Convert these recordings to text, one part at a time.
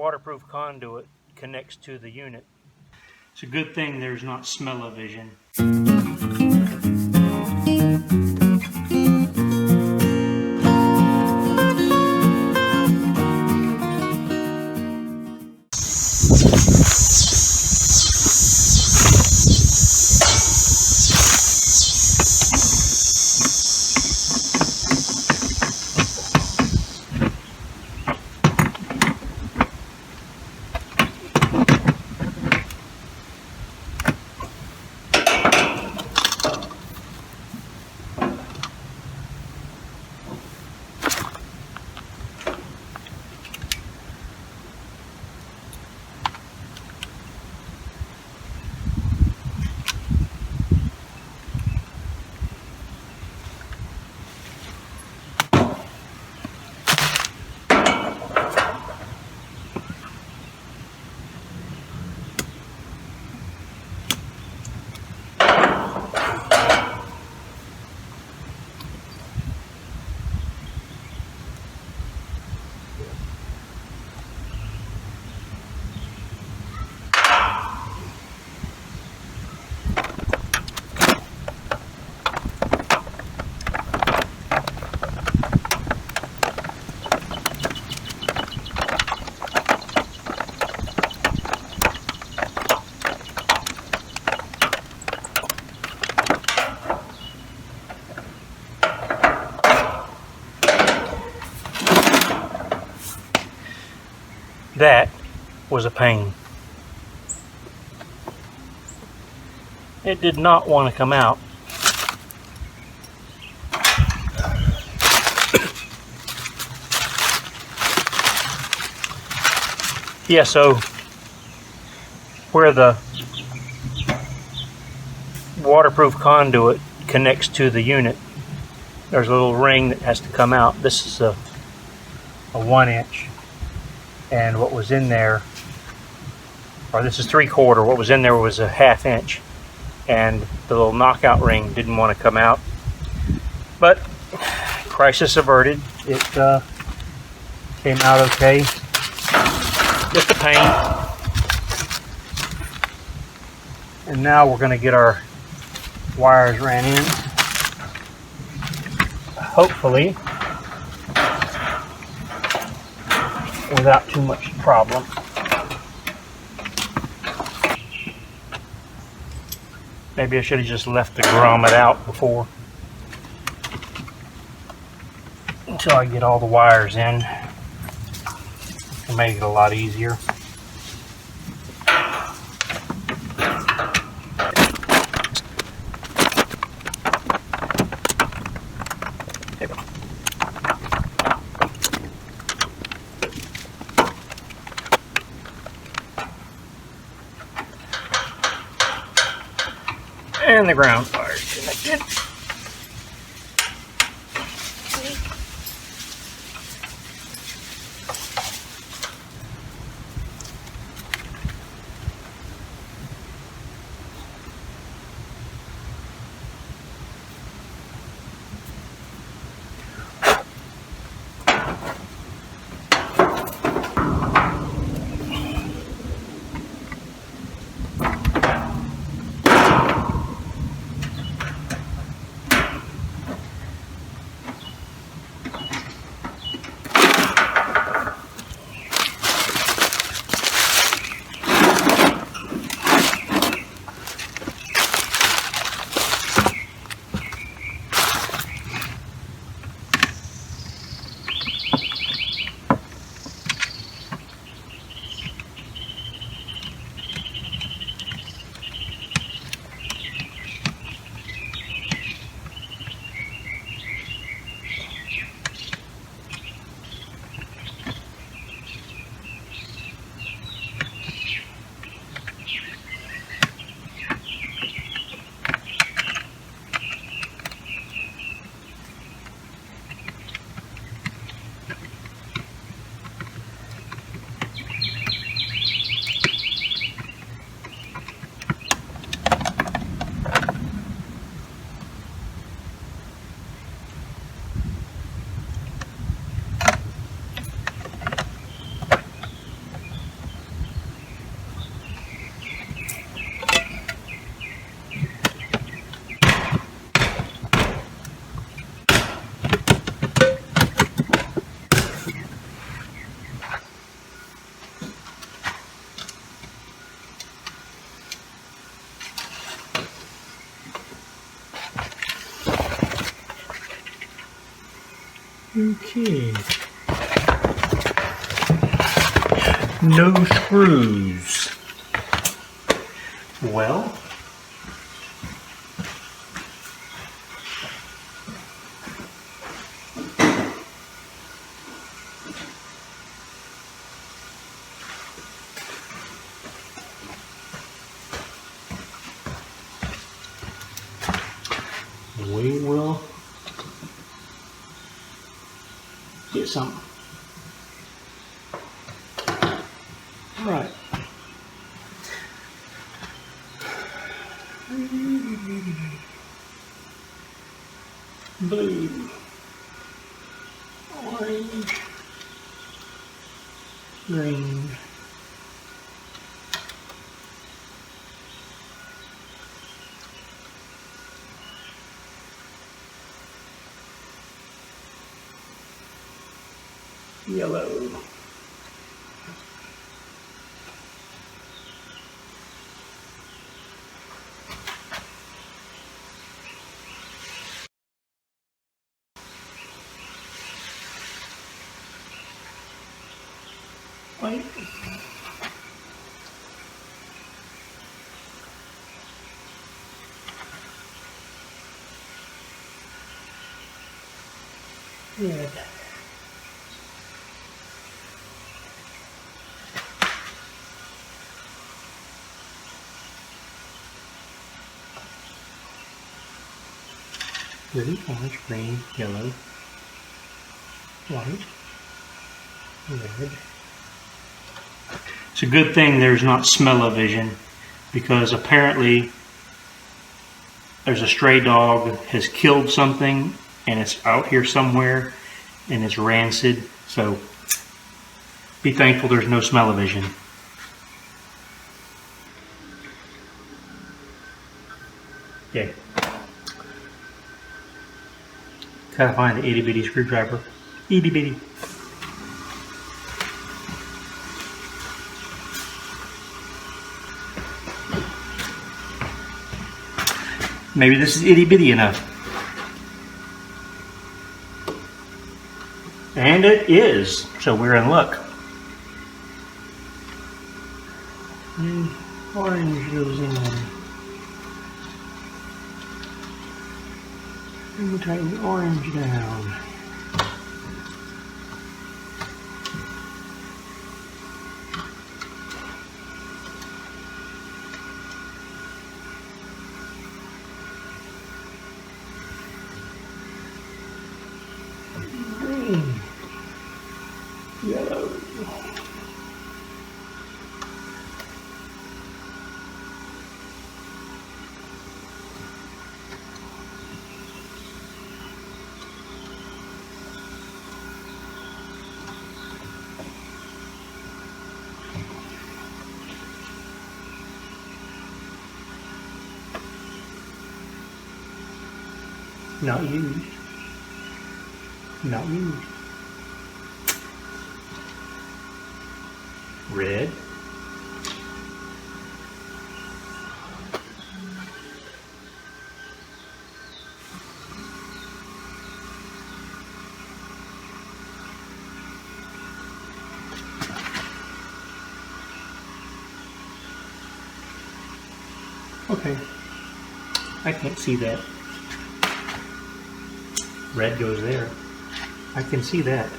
waterproof conduit connects to the unit. It's a good thing there's not smell-o-vision. That was a pain. It did not want to come out. Yeah, so where the waterproof conduit connects to the unit, there's a little ring that has to come out. This is a 1 inch. And what was in there, or this is 3/4, what was in there was a 1/2 inch. And the little knockout ring didn't want to come out. But crisis averted. It came out okay. Just a pain. And now we're going to get our wires ran in. Hopefully without too much problem. Maybe I should have just left the grommet out before, until I get all the wires in. It'll make it a lot easier. And the ground wire is connected. Okay. No screws. Well, we will get some. Right. Blue, orange, green, yellow, white, red, blue, orange, green, yellow, white, red. It's a good thing there's not smell-o-vision, because apparently there's a stray dog has killed something and it's out here somewhere and it's rancid. So be thankful there's no smell-o-vision. Okay. Gotta find the itty bitty screwdriver. Itty bitty. Maybe this is itty bitty enough. And it is, so we're in luck. And orange goes in. And we tighten the orange down. Green, yellow, not used. Not used. Red. Okay. I can't see that. Red goes there. I can see that.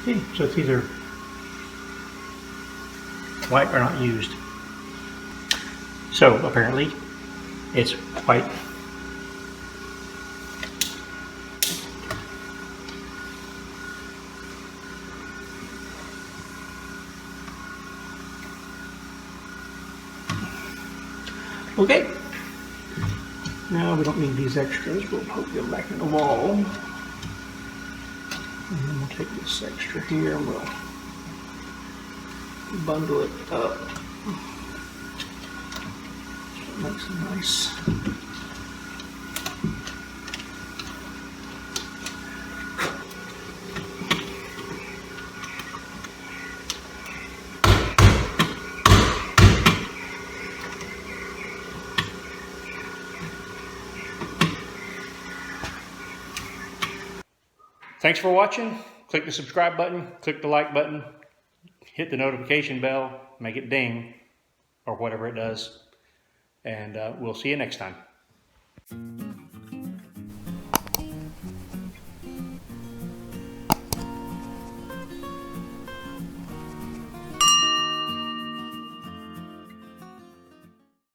Okay, so it's either white or not used. So apparently it's white. Okay, now we don't need these extras. We'll poke them back in the wall. And then we'll take this extra here and we'll bundle it up. So it makes a nice Thanks for watching. Click the subscribe button, click the like button, hit the notification bell, make it ding, or whatever it does. And we'll see you next time.